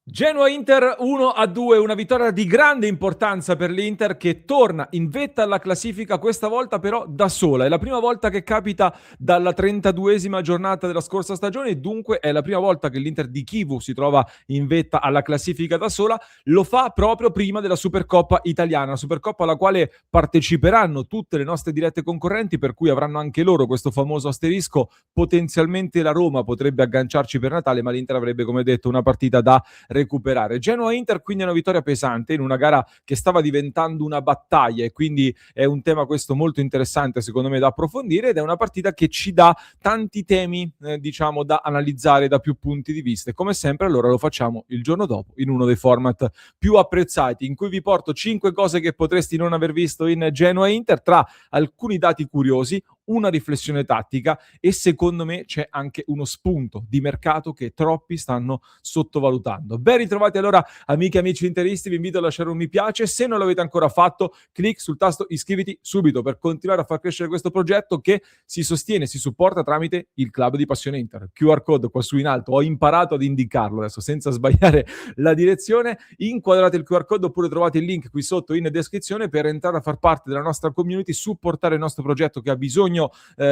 Genoa-Inter 1-2, una vittoria di grande importanza per l'Inter che torna in vetta alla classifica, questa volta però da sola. È la prima volta che capita dalla 32esima giornata della scorsa stagione e dunque è la prima volta che l'Inter di Chivu si trova in vetta alla classifica da sola. Lo fa proprio prima della Supercoppa italiana, una Supercoppa alla quale parteciperanno tutte le nostre dirette concorrenti, per cui avranno anche loro questo famoso asterisco. Potenzialmente la Roma potrebbe agganciarci per Natale, ma l'Inter avrebbe, come detto, una partita da recuperare. Genoa-Inter quindi è una vittoria pesante in una gara che stava diventando una battaglia e quindi è un tema questo molto interessante secondo me da approfondire ed è una partita che ci dà tanti temi diciamo da analizzare da più punti di vista e come sempre allora lo facciamo il giorno dopo in uno dei format più apprezzati in cui vi porto 5 cose che potresti non aver visto in Genoa-Inter tra alcuni dati curiosi, una riflessione tattica e secondo me c'è anche uno spunto di mercato che troppi stanno sottovalutando. Ben ritrovati allora amiche e amici interisti, vi invito a lasciare un mi piace, se non l'avete ancora fatto clic sul tasto iscriviti subito per continuare a far crescere questo progetto che si sostiene, si supporta tramite il Club di Passione Inter. QR code qua su in alto, ho imparato ad indicarlo adesso senza sbagliare la direzione, inquadrate il QR code oppure trovate il link qui sotto in descrizione per entrare a far parte della nostra community, supportare il nostro progetto che ha bisogno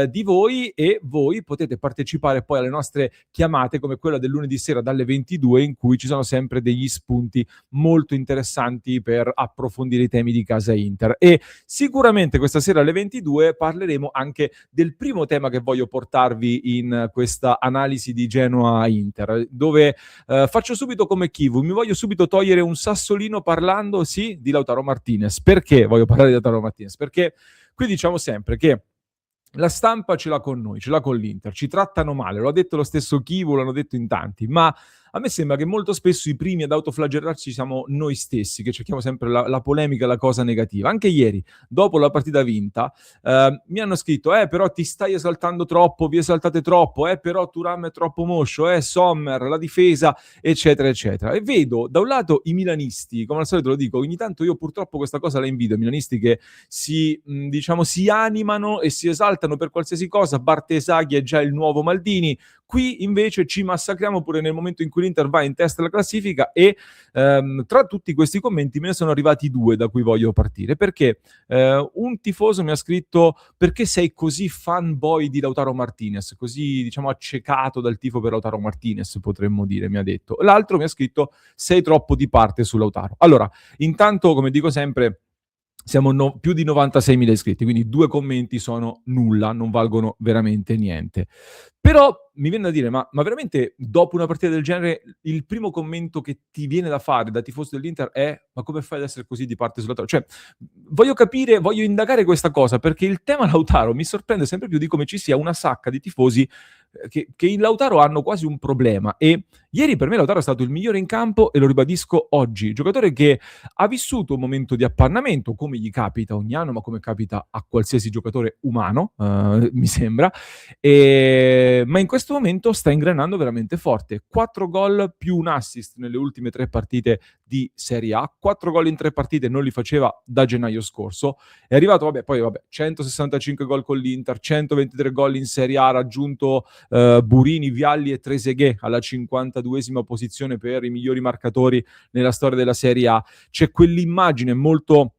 di voi e voi potete partecipare poi alle nostre chiamate come quella del lunedì sera dalle 22 in cui ci sono sempre degli spunti molto interessanti per approfondire i temi di casa Inter e sicuramente questa sera alle 22 parleremo anche del primo tema che voglio portarvi in questa analisi di Genoa-Inter dove faccio subito come Chivu, mi voglio subito togliere un sassolino parlando sì di Lautaro Martinez. Perché voglio parlare di Lautaro Martinez? Perché qui diciamo sempre che la stampa ce l'ha con noi, ce l'ha con l'Inter, ci trattano male, lo ha detto lo stesso Chivu, l'hanno detto in tanti, ma a me sembra che molto spesso i primi ad autoflagellarci siamo noi stessi, che cerchiamo sempre la polemica, la cosa negativa. Anche ieri, dopo la partita vinta, mi hanno scritto, però ti stai esaltando troppo, vi esaltate troppo, però Thuram è troppo moscio, Sommer, la difesa, eccetera, eccetera. E vedo, da un lato, i milanisti, come al solito lo dico, ogni tanto io purtroppo questa cosa la invidio, i milanisti che si animano e si esaltano per qualsiasi cosa, Bartesaghi è già il nuovo Maldini, qui invece ci massacriamo pure nel momento in cui l'Inter va in testa alla classifica e tra tutti questi commenti me ne sono arrivati due da cui voglio partire, perché un tifoso mi ha scritto perché sei così fanboy di Lautaro Martinez, così diciamo accecato dal tifo per Lautaro Martinez potremmo dire, mi ha detto. L'altro mi ha scritto sei troppo di parte su Lautaro. Allora, intanto come dico sempre siamo più di 96.000 iscritti, quindi due commenti sono nulla, non valgono veramente niente. Però mi viene da dire, ma veramente dopo una partita del genere il primo commento che ti viene da fare da tifoso dell'Inter è ma come fai ad essere così di parte sulla Cioè, voglio capire, voglio indagare questa cosa, perché il tema Lautaro mi sorprende sempre più di come ci sia una sacca di tifosi che in Lautaro hanno quasi un problema e ieri per me Lautaro è stato il migliore in campo e lo ribadisco oggi, giocatore che ha vissuto un momento di appannamento come gli capita ogni anno ma come capita a qualsiasi giocatore umano mi sembra ma in questo momento sta ingranando veramente forte, 4 gol più un assist nelle ultime 3 partite di Serie A, 4 gol in 3 partite non li faceva da gennaio scorso, è arrivato 165 gol con l'Inter, 123 gol in Serie A, ha raggiunto Burini, Vialli e Trezeguet alla 52esima posizione per i migliori marcatori nella storia della Serie A. C'è quell'immagine molto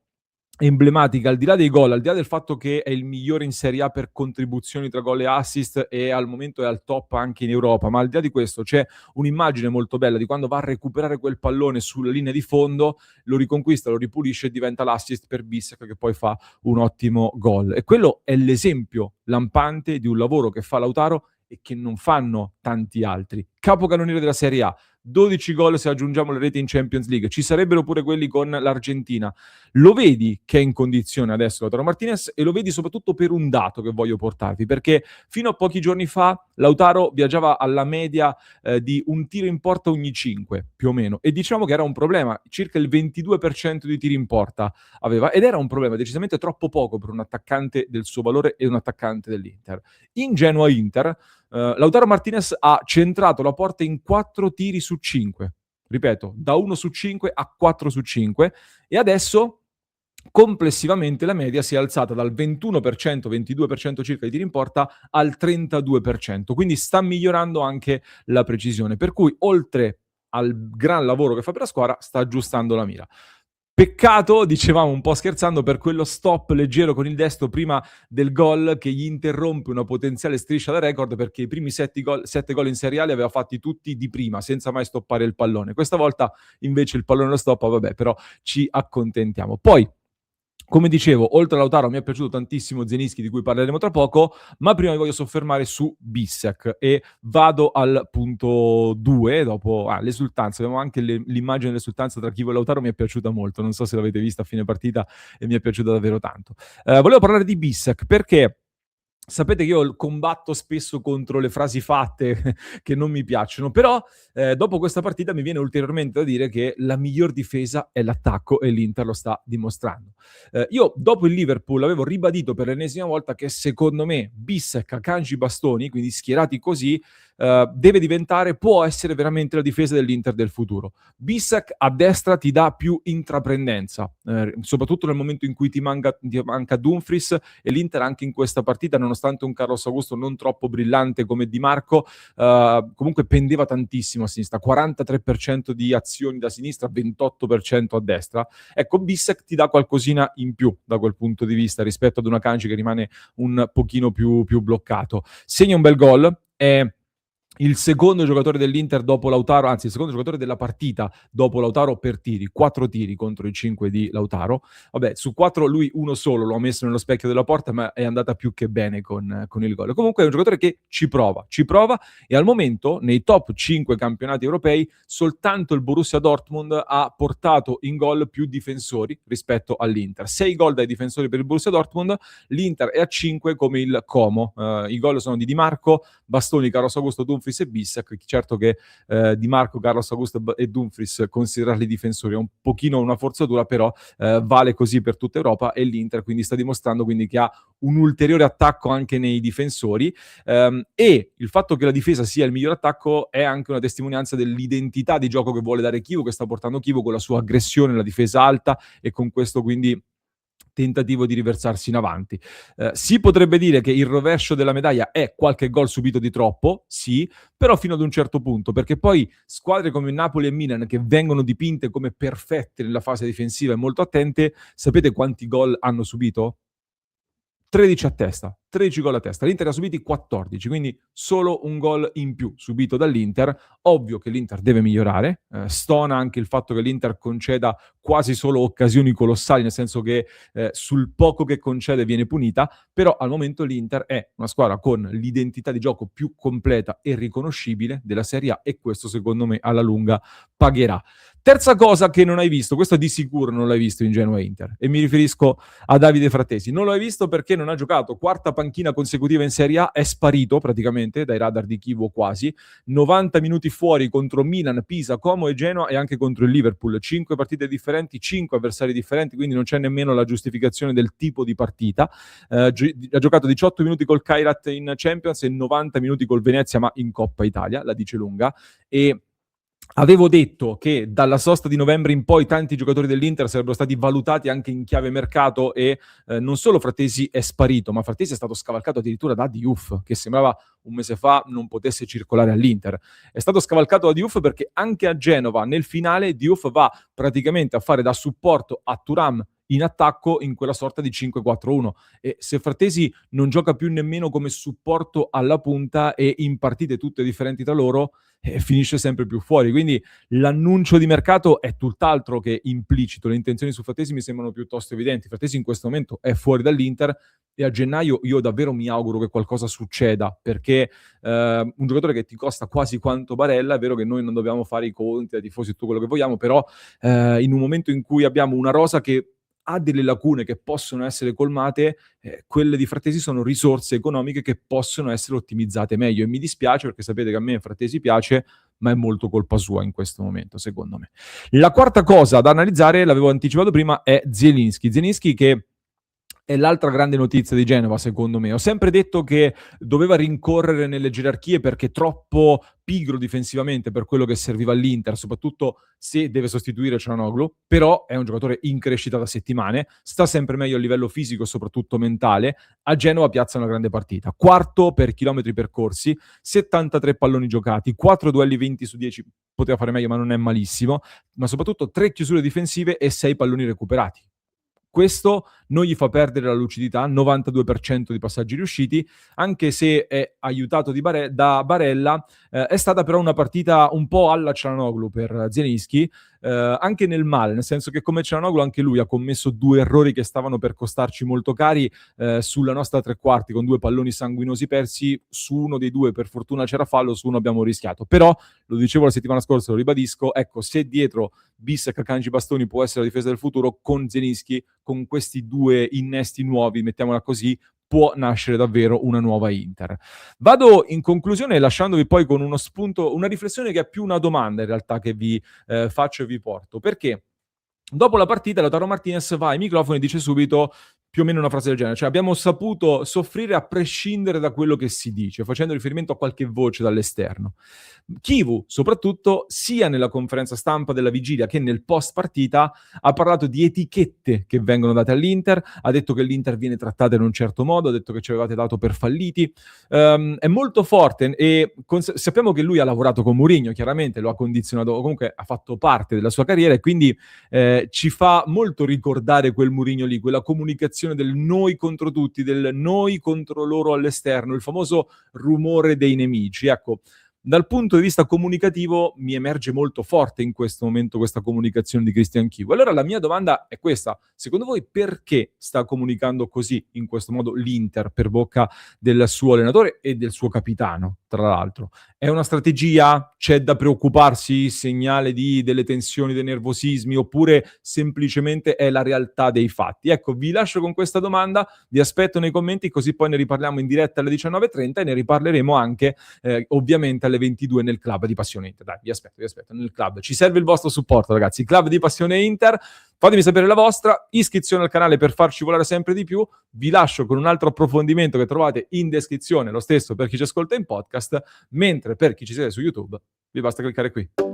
emblematica, al di là dei gol, al di là del fatto che è il migliore in Serie A per contribuzioni tra gol e assist e al momento è al top anche in Europa, ma al di là di questo c'è un'immagine molto bella di quando va a recuperare quel pallone sulla linea di fondo, lo riconquista, lo ripulisce e diventa l'assist per Bissek che poi fa un ottimo gol. E quello è l'esempio lampante di un lavoro che fa Lautaro e che non fanno tanti altri. Capocannoniere della Serie A, 12 gol se aggiungiamo le reti in Champions League, ci sarebbero pure quelli con l'Argentina. Lo vedi che è in condizione adesso Lautaro Martinez e lo vedi soprattutto per un dato che voglio portarvi, perché fino a pochi giorni fa Lautaro viaggiava alla media di un tiro in porta ogni 5, più o meno, e diciamo che era un problema, circa il 22% di tiri in porta aveva, ed era un problema decisamente troppo poco per un attaccante del suo valore e un attaccante dell'Inter. In Genoa-Inter Lautaro Martinez ha centrato la porta in 4 tiri su 5. Ripeto, da 1 su 5 a 4 su 5 e adesso complessivamente la media si è alzata dal 21%, 22% circa di tiri in porta al 32%, quindi sta migliorando anche la precisione, per cui oltre al gran lavoro che fa per la squadra, sta aggiustando la mira. Peccato, dicevamo un po' scherzando, per quello stop leggero con il destro prima del gol che gli interrompe una potenziale striscia da record, perché i primi 7 gol in Serie A li aveva fatti tutti di prima, senza mai stoppare il pallone. Questa volta invece il pallone lo stoppa, vabbè, però ci accontentiamo. Poi, come dicevo, oltre a Lautaro mi è piaciuto tantissimo Zielinski, di cui parleremo tra poco, ma prima mi voglio soffermare su Bissek e vado al punto 2, dopo l'esultanza. Abbiamo anche l'immagine dell'esultanza tra Chivo e Lautaro, mi è piaciuta molto, non so se l'avete vista a fine partita e mi è piaciuta davvero tanto. Volevo parlare di Bissek perché sapete che io combatto spesso contro le frasi fatte che non mi piacciono, però dopo questa partita mi viene ulteriormente da dire che la miglior difesa è l'attacco e l'Inter lo sta dimostrando. Io dopo il Liverpool avevo ribadito per l'ennesima volta che secondo me Bissek, Akanji, Bastoni, quindi schierati così, deve diventare, può essere veramente la difesa dell'Inter del futuro. Bissek a destra ti dà più intraprendenza, soprattutto nel momento in cui ti manca Dumfries, e l'Inter anche in questa partita, nonostante un Carlos Augusto non troppo brillante come Di Marco, comunque pendeva tantissimo a sinistra, 43% di azioni da sinistra, 28% a destra. Ecco, Bissek ti dà qualcosina in più da quel punto di vista rispetto ad una Akanji che rimane un pochino più bloccato. Segna un bel gol, è il secondo giocatore dell'Inter dopo Lautaro, anzi il secondo giocatore della partita dopo Lautaro per tiri, 4 tiri contro i 5 di Lautaro. Vabbè, su 4 lui uno solo lo ha messo nello specchio della porta, ma è andata più che bene con il gol. Comunque è un giocatore che ci prova e al momento nei top 5 campionati europei soltanto il Borussia Dortmund ha portato in gol più difensori rispetto all'Inter. 6 gol dai difensori per il Borussia Dortmund, l'Inter è a 5 come il Como. I gol sono di Di Marco, Bastoni, Carlos Augusto, Dumfries e Bissek. Certo che Di Marco, Carlos Augusto e Dumfries considerarli difensori è un pochino una forzatura, però vale così per tutta Europa, e l'Inter quindi sta dimostrando quindi che ha un ulteriore attacco anche nei difensori, e il fatto che la difesa sia il miglior attacco è anche una testimonianza dell'identità di gioco che vuole dare Chievo, che sta portando Chievo con la sua aggressione, la difesa alta, e con questo quindi tentativo di riversarsi in avanti. Si potrebbe dire che il rovescio della medaglia è qualche gol subito di troppo, sì, però fino ad un certo punto, perché poi squadre come Napoli e Milan, che vengono dipinte come perfette nella fase difensiva e molto attente, sapete quanti gol hanno subito? 13 a testa, 13 gol a testa. L'Inter ha subiti 14, quindi solo un gol in più subito dall'Inter. Ovvio che l'Inter deve migliorare, stona anche il fatto che l'Inter conceda quasi solo occasioni colossali, nel senso che sul poco che concede viene punita, però al momento l'Inter è una squadra con l'identità di gioco più completa e riconoscibile della Serie A, e questo secondo me alla lunga pagherà. Terza cosa che non hai visto, questo di sicuro non l'hai visto in Genoa Inter, e mi riferisco a Davide Frattesi. Non l'hai visto perché non ha giocato, quarta panchina consecutiva in Serie A, è sparito praticamente dai radar di Chievo quasi, 90 minuti fuori contro Milan, Pisa, Como e Genoa, e anche contro il Liverpool, 5 partite differenti, 5 avversari differenti, quindi non c'è nemmeno la giustificazione del tipo di partita. Ha giocato 18 minuti col Kairat in Champions e 90 minuti col Venezia, ma in Coppa Italia, la dice lunga. E avevo detto che dalla sosta di novembre in poi tanti giocatori dell'Inter sarebbero stati valutati anche in chiave mercato, e non solo Frattesi è sparito, ma Frattesi è stato scavalcato addirittura da Diouf, che sembrava un mese fa non potesse circolare all'Inter. È stato scavalcato da Diouf perché anche a Genova nel finale Diouf va praticamente a fare da supporto a Thuram in attacco in quella sorta di 5-4-1, e se Frattesi non gioca più nemmeno come supporto alla punta e in partite tutte differenti tra loro, finisce sempre più fuori. Quindi l'annuncio di mercato è tutt'altro che implicito, le intenzioni su Frattesi mi sembrano piuttosto evidenti. Frattesi in questo momento è fuori dall'Inter e a gennaio io davvero mi auguro che qualcosa succeda, perché un giocatore che ti costa quasi quanto Barella, è vero che noi non dobbiamo fare i conti ai tifosi e tutto quello che vogliamo, però in un momento in cui abbiamo una rosa che ha delle lacune che possono essere colmate, quelle di Frattesi sono risorse economiche che possono essere ottimizzate meglio, e mi dispiace perché sapete che a me Frattesi piace, ma è molto colpa sua in questo momento, secondo me. La quarta cosa da analizzare, l'avevo anticipato prima, è Zielinski che è l'altra grande notizia di Genova, secondo me. Ho sempre detto che doveva rincorrere nelle gerarchie perché troppo pigro difensivamente per quello che serviva all'Inter, soprattutto se deve sostituire Çalhanoğlu, però è un giocatore in crescita da settimane, sta sempre meglio a livello fisico e soprattutto mentale. A Genova piazza una grande partita. Quarto per chilometri percorsi, 73 palloni giocati, 4 duelli 20 su 10, poteva fare meglio ma non è malissimo, ma soprattutto 3 chiusure difensive e 6 palloni recuperati. Questo non gli fa perdere la lucidità, 92% di passaggi riusciti, anche se è aiutato da Barella. È stata però una partita un po' alla Çalhanoğlu per Zielinski, anche nel male, nel senso che come Çalhanoğlu anche lui ha commesso 2 errori che stavano per costarci molto cari sulla nostra tre quarti, con 2 palloni sanguinosi persi. Su uno dei 2 per fortuna c'era fallo, su uno abbiamo rischiato. Però, lo dicevo la settimana scorsa, lo ribadisco, ecco, se dietro Bissek, Akanji, Bastoni può essere la difesa del futuro, con Zielinski, con questi 2 innesti nuovi, mettiamola così, può nascere davvero una nuova Inter. Vado in conclusione lasciandovi poi con uno spunto, una riflessione che è più una domanda in realtà che vi faccio e vi porto. Perché dopo la partita Lautaro Martinez va ai microfoni e dice subito più o meno una frase del genere, cioè abbiamo saputo soffrire a prescindere da quello che si dice, facendo riferimento a qualche voce dall'esterno. Chivu, soprattutto, sia nella conferenza stampa della vigilia che nel post partita, ha parlato di etichette che vengono date all'Inter, ha detto che l'Inter viene trattata in un certo modo, ha detto che ci avevate dato per falliti. È molto forte e sappiamo che lui ha lavorato con Mourinho, chiaramente lo ha condizionato, comunque ha fatto parte della sua carriera e quindi ci fa molto ricordare quel Mourinho lì, quella comunicazione del noi contro tutti, del noi contro loro all'esterno, il famoso rumore dei nemici. Ecco, dal punto di vista comunicativo mi emerge molto forte in questo momento questa comunicazione di Christian Chivu. Allora la mia domanda è questa: secondo voi perché sta comunicando così, in questo modo, l'Inter per bocca del suo allenatore e del suo capitano, tra l'altro? È una strategia? C'è da preoccuparsi? Segnale di delle tensioni, dei nervosismi? Oppure semplicemente è la realtà dei fatti? Ecco, vi lascio con questa domanda, vi aspetto nei commenti, così poi ne riparliamo in diretta alle 19:30 e ne riparleremo anche ovviamente alle 22 nel club di Passione Inter. Dai, vi aspetto nel club. Ci serve il vostro supporto, ragazzi. Il club di Passione Inter. Fatemi sapere la vostra, iscrizione al canale per farci volare sempre di più. Vi lascio con un altro approfondimento che trovate in descrizione, lo stesso per chi ci ascolta in podcast, mentre per chi ci segue su YouTube vi basta cliccare qui.